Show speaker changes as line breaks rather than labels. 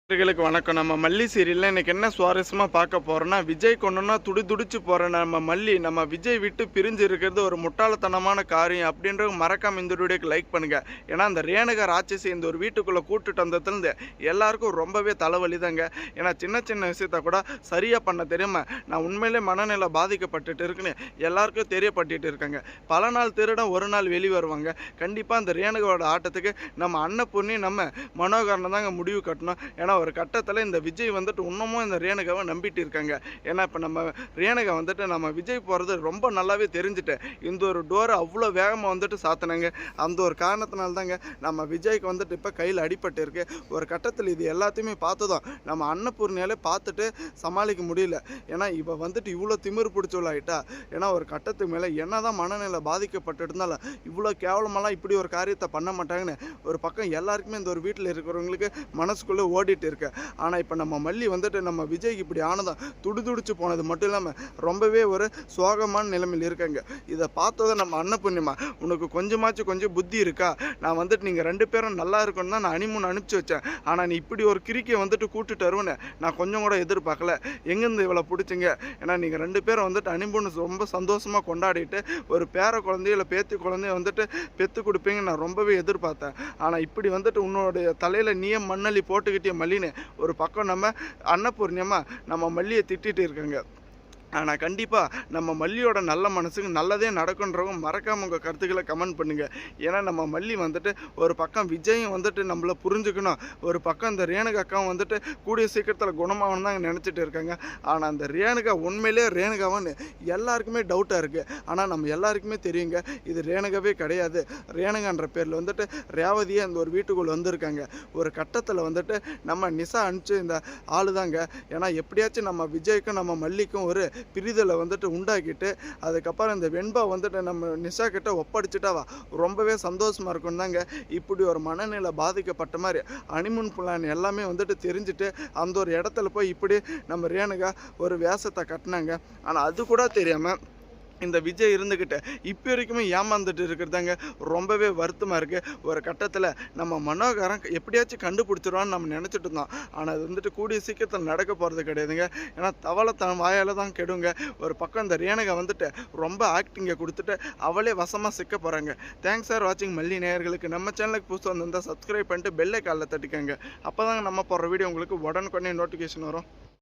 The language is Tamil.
நேயர்களுக்கு வணக்கம். நம்ம மல்லி சீரியல்ல இன்னைக்கு என்ன சுவாரஸ்யமா பார்க்க போறோம்னா, விஜய் கொன்னோன்னா துடிதுடிச்சு போற நம்ம மல்லி, நம்ம விஜய் விட்டு பிரிஞ்சு இருக்கிறது ஒரு முட்டாள்தனமான காரியம் அப்படின்றத மறக்காம இந்த வீடியோக்கு லைக் பண்ணுங்க. ஏன்னா, அந்த ரேணுகா ராட்சசி இந்த ஒரு வீட்டுக்குள்ள கூட்டிட்டு வந்ததுலருந்து எல்லாருக்கும் ரொம்பவே தலைவலி தாங்க. ஏன்னா, சின்ன சின்ன விஷயத்த கூட சரியா பண்ண தெரியாம, நான் உண்மையிலே மனநிலை பாதிக்கப்பட்டுட்டு இருக்குன்னு எல்லாருக்கும் தெரியப்படுத்திட்டு இருக்காங்க. பல நாள் திருடன் ஒரு நாள் வெளி வருவாங்க. கண்டிப்பா அந்த ரேணுகாவோட ஆட்டத்துக்கு நம்ம அன்னபூர்ணி, நம்ம மனோகரனை தாங்க முடிவு கட்டணும். ஏன்னா ஒரு கட்டத்தில் இந்த விஜய் வந்துட்டு இன்னமும் இந்த ரேணுகாவை நம்பிட்டு இருக்காங்க. ஏன்னா இப்போ நம்ம ரேணுகா வந்துட்டு நம்ம விஜய் போகிறது ரொம்ப நல்லாவே தெரிஞ்சுட்டேன். இந்த ஒரு டோரை அவ்வளோ வேகமாக வந்துட்டு சாத்தினாங்க. அந்த ஒரு காரணத்தினால தாங்க நம்ம விஜய்க்கு வந்துட்டு இப்போ கையில் அடிபட்டு இருக்கு. ஒரு கட்டத்தில் இது எல்லாத்தையுமே பார்த்ததும் நம்ம அன்னபூர்ணியாலே பார்த்துட்டு சமாளிக்க முடியல. ஏன்னா இவ வந்துட்டு இவ்வளோ திமிரு பிடிச்சவளாயிட்டா. ஏன்னா ஒரு கட்டத்துக்கு மேலே என்னதான் மனநிலை பாதிக்கப்பட்டு இருந்தாலும் இவ்வளோ கேவலமெல்லாம் இப்படி ஒரு காரியத்தை பண்ண மாட்டாங்கன்னு ஒரு பக்கம் எல்லாருக்குமே இந்த ஒரு வீட்டில் இருக்கிறவங்களுக்கு மனசுக்குள்ளே ஓடிட்டு இருக்கு. ஆனால் இப்போ நம்ம மல்லி வந்துட்டு நம்ம விஜய்க்கு இப்படி ஆனதும் துடிதுடிச்சு போனது மட்டும் இல்லாமல் ரொம்பவே ஒரு சோகமான நிலைமையில் இருக்காங்க. இதை பார்த்ததும் நம்ம அன்னபூர்ணிமா, உனக்கு கொஞ்சம் புத்தி இருக்கா? நான் வந்துட்டு நீங்கள் ரெண்டு பேரும் நல்லா இருக்குன்னு தான் நான் அனிமூன் அனுப்பிச்சி வச்சேன். ஆனால் நீ இப்படி ஒரு கிரிக்கை வந்துட்டு கூட்டுட்டு வருவேன்னு நான் கொஞ்சம் கூட எதிர்பார்க்கல. எங்கேருந்து இவ்வளோ பிடிச்சிங்க? ஏன்னா நீங்கள் ரெண்டு பேரும் வந்துட்டு அனிமூன் ரொம்ப சந்தோஷமாக கொண்டாடிட்டு ஒரு பேர குழந்தைய இல்லை பேத்தி குழந்தைய வந்துட்டு பெற்று கொடுப்பீங்கன்னு நான் ரொம்பவே எதிர்பார்த்தேன். ஆனால் இப்படி வந்துட்டு உன்னோடைய தலையில் நீயே மண்ணள்ளி போட்டுக்கிட்டே மல்லின்னு ஒரு பக்கம் நம்ம அன்னபூர்ணியமா நம்ம மல்லியை திட்டிட்டு இருக்காங்க. ஆனால் கண்டிப்பாக நம்ம மல்லியோட நல்ல மனசுக்கு நல்லதே நடக்குன்றவங்க மறக்காமல் உங்கள் கருத்துக்களை கமெண்ட் பண்ணுங்கள். ஏன்னா நம்ம மல்லி வந்துட்டு ஒரு பக்கம் விஜயும் வந்துட்டு நம்மளை புரிஞ்சுக்கணும், ஒரு பக்கம் இந்த ரேணுகா அக்காவும் வந்துட்டு கூடிய சீக்கிரத்தில் குணமாகணும் தான் நினச்சிட்டு இருக்காங்க. ஆனால் அந்த ரேணுகா உண்மையிலே ரேணுகாவான்னு எல்லாருக்குமே டவுட்டாக இருக்குது. ஆனால் நம்ம எல்லாருக்குமே தெரியுங்க, இது ரேணுகாவே கிடையாது. ரேணுகான்ற பேரில் வந்துட்டு ரேவதியே அந்த ஒரு வீட்டுக்குள்ளே வந்திருக்காங்க. ஒரு கட்டத்தில் வந்துட்டு நம்ம நிசா அனுப்பிச்சு இந்த ஆளு தாங்க. ஏன்னா எப்படியாச்சும் நம்ம விஜய்க்கும் நம்ம மல்லிக்கும் ஒரு பிரிதலை வந்துட்டு உண்டாக்கிட்டு அதுக்கப்புறம் இந்த வெண்பா வந்துட்டு நம்ம நிஷா கிட்ட ஒப்படைச்சிட்டாவா ரொம்பவே சந்தோஷமா இருக்கும் தாங்க. இப்படி ஒரு மனநிலை பாதிக்கப்பட்ட மாதிரி அனிமூன் பிளான் எல்லாமே வந்துட்டு தெரிஞ்சுட்டு அந்த ஒரு இடத்துல போய் இப்படி நம்ம ரேணுகா ஒரு வேஷத்தை கட்டினாங்க. ஆனால் அது கூட தெரியாமல் இந்த விஜய் இருந்துக்கிட்டு இப்போ வரைக்குமே ஏமாந்துட்டு இருக்கிறதாங்க ரொம்பவே வருத்தமாக இருக்குது. ஒரு கட்டத்தில் நம்ம மனோகரன் எப்படியாச்சும் கண்டுபிடிச்சிருவான்னு நம்ம நினச்சிட்டு இருந்தோம். ஆனால் அது வந்துட்டு கூடிய சீக்கிரத்தில் நடக்க போகிறது கிடையாதுங்க. ஏன்னா தவளை தன் வாயால் தான் கெடுங்க. ஒரு பக்கம் இந்த ரேணுகா வந்துட்டு ரொம்ப ஆக்டிங்கை கொடுத்துட்டு அவளே வசமாக சிக்க போகிறாங்க. தேங்க்ஸ் ஃபார் வாட்சிங் மல்லி நேயர்களுக்கு. நம்ம சேனலுக்கு புதுசாக வந்திருந்தால் சப்ஸ்கிரைப் பண்ணிட்டு பெல்லை காலில் தட்டிக்கங்க. அப்போ தாங்க நம்ம போடுற வீடியோ உங்களுக்கு உடனுக்குடனே நோட்டிஃபிகேஷன் வரும்.